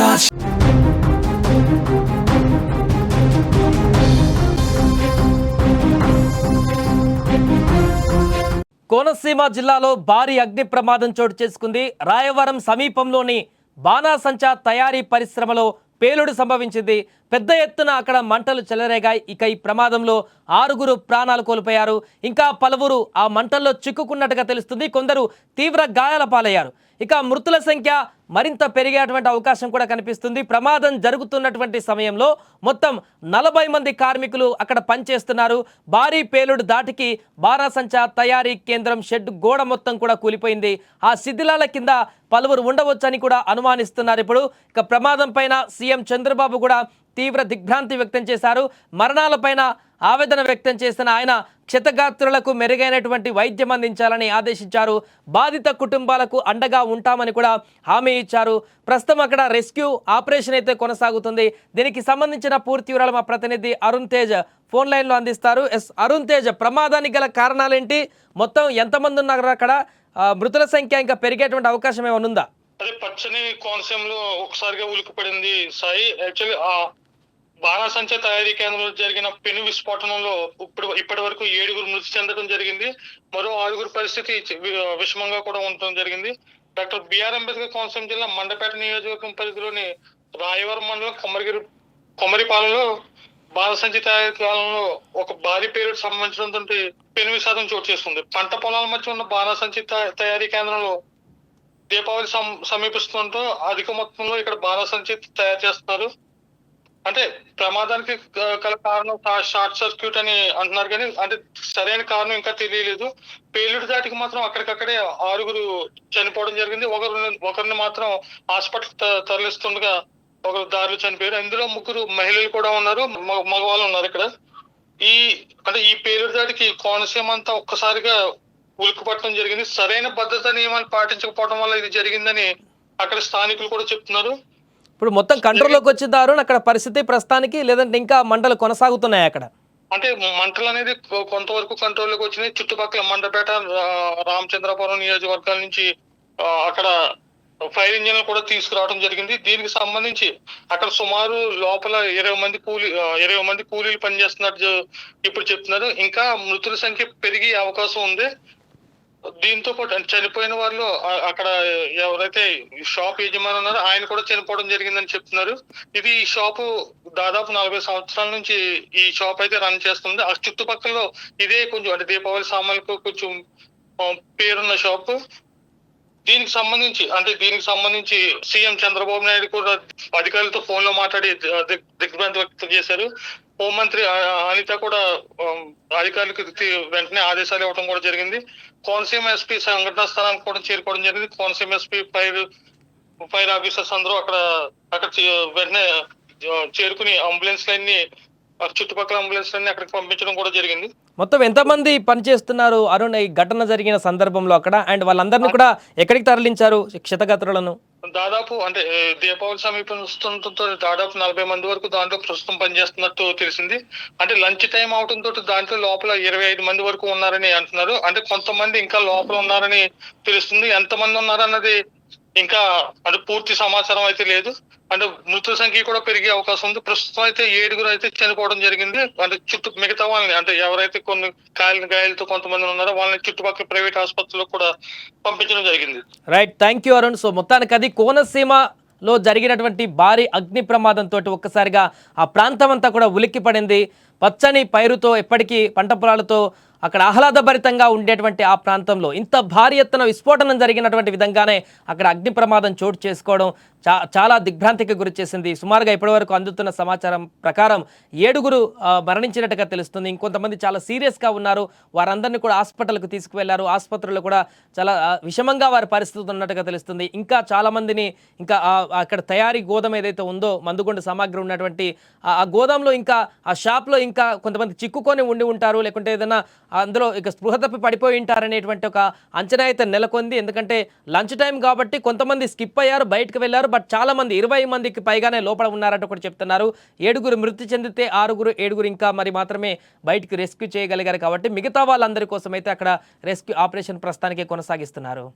touch. Konaseema జిల్లాలో భారీ అగ్ని ప్రమాదం చోటు చేసుకుంది. రాయవరం సమీపంలోని బాణాసంచా తయారీ పరిశ్రమలో పేలుడు సంభవించింది. పెద్ద ఎత్తున అక్కడ మంటలు చెలరేగాయి. ఇక ఈ ప్రమాదంలో 6 ప్రాణాలు కోల్పోయారు. ఇంకా పలువురు ఆ మంటల్లో చిక్కుకున్నట్టుగా తెలుస్తుంది. కొందరు తీవ్ర గాయాల పాలయ్యారు. ఇక మృతుల సంఖ్య మరింత పెరిగేటువంటి అవకాశం కూడా కనిపిస్తుంది. ప్రమాదం జరుగుతున్నటువంటి సమయంలో మొత్తం 40 మంది కార్మికులు అక్కడ పనిచేస్తున్నారు. భారీ పేలుడు దాటికి బాణాసంచా తయారీ కేంద్రం షెడ్ గోడ మొత్తం కూడా కూలిపోయింది. ఆ శిథిలాల కింద పలువురు ఉండవచ్చని కూడా అనుమానిస్తున్నారు. ఇప్పుడు ఇక ప్రమాదం పైన సీఎం చంద్రబాబు కూడా తీవ్ర దిగ్భ్రాంతి వ్యక్తం చేశారు. మరణాలపైన ఆవేదన వ్యక్తం చేసిన ఆయన క్షతగాత్రులకు మెరుగైనటువంటి వైద్యం అందించాలని ఆదేశించారు. బాధిత కుటుంబాలకు అండగా ఉంటామని కూడా హామీ ఇచ్చారు. ప్రస్తుతం అక్కడ రెస్క్యూ ఆపరేషన్ అయితే కొనసాగుతుంది. దీనికి సంబంధించిన పూర్తి వివరాలు మా ప్రతినిధి అరుణ్ తేజ్ ఫోన్ లైన్లో అందిస్తారు. అరుణ్ తేజ్, ప్రమాదానికి గల కారణాలేంటి? మొత్తం ఎంతమంది ఉన్నారు అక్కడ? మృతుల సంఖ్య ఇంకా పెరిగేటువంటి అవకాశం ఏమైనా ఉందా? అదే పచ్చని కోనసీమలో ఒకసారిగా ఉలికిపడింది సాయి. యాక్చువల్లీ ఆ బాణాసంచా తయారీ కేంద్రంలో జరిగిన పెను విస్ఫోటనంలో ఇప్పటి వరకు 7 మృతి చెందడం జరిగింది. మరో 6 పరిస్థితి విషమంగా కూడా ఉండటం జరిగింది. డాక్టర్ బిఆర్ అంబేద్కర్ కోనసీమ జిల్లా మండపేట నియోజకవర్గం పరిధిలోని రాయవరం మండలం కొమ్మరిపాలెంలో బాణాసంచా తయారీ కాలంలో ఒక భారీ పేలుడు సంబంధించినటువంటి పెను విషాదం చోటు చేసుకుంది. పంట పొలాల మధ్య ఉన్న బాణాసంచా తయారీ కేంద్రంలో దీపావళి సమీపిస్తుండటంతో అధిక మొత్తంలో ఇక్కడ బాణాసంచా తయారు చేస్తున్నారు. అంటే ప్రమాదానికి గల కారణం షార్ట్ సర్క్యూట్ అని అంటున్నారు, కానీ అంటే సరైన కారణం ఇంకా తెలియలేదు. పేలుడు దాటికి మాత్రం అక్కడికక్కడే 6 చనిపోవడం జరిగింది. ఒకరిని మాత్రం హాస్పిటల్ తరలిస్తుండగా ఒకరు దారిలో చనిపోయారు. ఇందులో 3 మహిళలు కూడా ఉన్నారు, మగవాళ్ళు ఉన్నారు. ఇక్కడ ఈ పేలుడు దాటికి కోనసీమ అంతా ఒక్కసారిగా ఉలిక్కిపడటం జరిగింది. సరైన భద్రతా నియమాలు పాటించకపోవడం వల్ల ఇది జరిగిందని అక్కడ స్థానికులు కూడా చెప్తున్నారు. ఇప్పుడు మొత్తం కంట్రోల్లోకి వచ్చిందారు అక్కడ పరిస్థితి ప్రస్తుతానికి, లేదంటే ఇంకా మంటలు కొనసాగుతున్నాయి అక్కడ? అంటే మంటలు అనేది కొంతవరకు కంట్రోల్లోకి వచ్చినాయి. చుట్టుపక్కల మండపేట, రామచంద్రపురం నియోజకవర్గాల నుంచి అక్కడ ఫైర్ ఇంజిన్ కూడా తీసుకురావడం జరిగింది. దీనికి సంబంధించి అక్కడ సుమారు లోపల 20 మంది కూలీలు పనిచేస్తున్నట్టు ఇప్పుడు చెప్తున్నారు. ఇంకా మృతుల సంఖ్య పెరిగే అవకాశం ఉంది. దీంతో పాటు చనిపోయిన వాళ్ళు అక్కడ ఎవరైతే షాప్ యజమాని ఉన్నారో ఆయన కూడా చనిపోవడం జరిగిందని చెప్తున్నారు. ఈ షాపు దాదాపు 40 సంవత్సరాల నుంచి ఈ షాప్ అయితే రన్ చేస్తుంది. ఆ చుట్టుపక్కల ఇదే కొంచెం అంటే దీపావళి సామాన్లకు కొంచెం పేరున్న షాపు. దీనికి సంబంధించి సీఎం చంద్రబాబు నాయుడు కూడా అధికారులతో ఫోన్ లో మాట్లాడి దిగ్భ్రాంతి వ్యక్తం చేశారు. హోంమంత్రి అనిత కూడా అధికారులకు వెంటనే ఆదేశాలు ఇవ్వడం కూడా జరిగింది. కోనసీమ ఎస్పీ సంఘటనా స్థలానికి కూడా చేరుకోవడం జరిగింది. కోనసీమ ఎస్పీ ఫైర్ ఆఫీసర్స్ అందరూ అక్కడ వెంటనే చేరుకుని చుట్టుపక్కల అంబులెన్స్ లన్నీ అక్కడికి పంపించడం కూడా జరిగింది. మొత్తం ఎంతమంది పనిచేస్తున్నారు అరుణ్ ఈ ఘటన జరిగిన సందర్భంలో అక్కడ? అండ్ వాళ్ళందరినీ కూడా ఎక్కడికి తరలించారు క్షతగాత్రులను? దాదాపు అంటే దీపావళి సమీపిస్తుండటంతో దాదాపు 40 మంది వరకు దాంట్లో ప్రస్తుతం పనిచేస్తున్నట్టు తెలిసింది. అంటే లంచ్ టైం అవడంతో దాంట్లో లోపల 25 మంది వరకు ఉన్నారని అంటున్నారు. అంటే కొంతమంది ఇంకా లోపల ఉన్నారని తెలుస్తుంది. ఎంతమంది ఉన్నారన్నది ఇంకా అంటే పూర్తి సమాచారం అయితే లేదు. అంటే మృతుల సంఖ్య కూడా పెరిగే అవకాశం ఉంది. ప్రస్తుతం అయితే 7 అయితే చనిపోవడం జరిగింది. అంటే మిగతా వాళ్ళని అంటే ఎవరైతే కొన్ని గాయాలతో కొంతమంది ఉన్నారో వాళ్ళని చుట్టుపక్కల ప్రైవేట్ ఆసుపత్రుల్లో కూడా పంపించడం జరిగింది. Right, thank you Arun. So మొత్తానికి అది కోనసీమలో జరిగినటువంటి భారీ అగ్ని ప్రమాదంతో ఒక్కసారిగా ఆ ప్రాంతం అంతా కూడా ఉలిక్కి పడింది. పచ్చని పైరుతో ఎప్పటికీ పంట పొలాలతో అక్కడ ఆహ్లాదభరితంగా ఉండేటువంటి ఆ ప్రాంతంలో ఇంత భారీ ఎత్తున విస్ఫోటనం జరిగినటువంటి విధంగానే అక్కడ అగ్ని ప్రమాదం చోటు చేసుకోవడం చాలా దిగ్భ్రాంతికి గురి చేసింది. సుమారుగా ఇప్పటివరకు అందుతున్న సమాచారం ప్రకారం 7 మరణించినట్టుగా తెలుస్తుంది. ఇంకొంతమంది చాలా సీరియస్గా ఉన్నారు. వారందరినీ కూడా హాస్పిటల్కు తీసుకువెళ్లారు. ఆసుపత్రుల్లో కూడా చాలా విషమంగా వారి పరిస్థితి ఉన్నట్టుగా తెలుస్తుంది. ఇంకా చాలామందిని ఇంకా అక్కడ తయారీ గోదాం ఏదైతే ఉందో మందుగుండు సామాగ్రి ఉన్నటువంటి ఆ గోదాంలో ఇంకా ఆ షాప్లో ఇంకా కొంతమంది చిక్కుకొని ఉండి ఉంటారు, లేకుంటే ఏదైనా అందులో ఇక స్పృహ తప్పి పడిపోయి ఉంటారనేటువంటి ఒక అంచనా అయితే నెలకొంది. ఎందుకంటే లంచ్ టైం కాబట్టి కొంతమంది స్కిప్ అయ్యారు, బయటకు వెళ్ళారు. బట్ చాలా మంది 20 మందికి పైగానే లోపల ఉన్నారంటూ కూడా చెప్తున్నారు. 7 మృతి చెందితే 7 ఇంకా మరి మాత్రమే బయటకు రెస్క్యూ చేయగలిగారు. కాబట్టి మిగతా వాళ్ళందరి కోసం అయితే అక్కడ రెస్క్యూ ఆపరేషన్ ప్రస్తుతానికి కొనసాగిస్తున్నారు.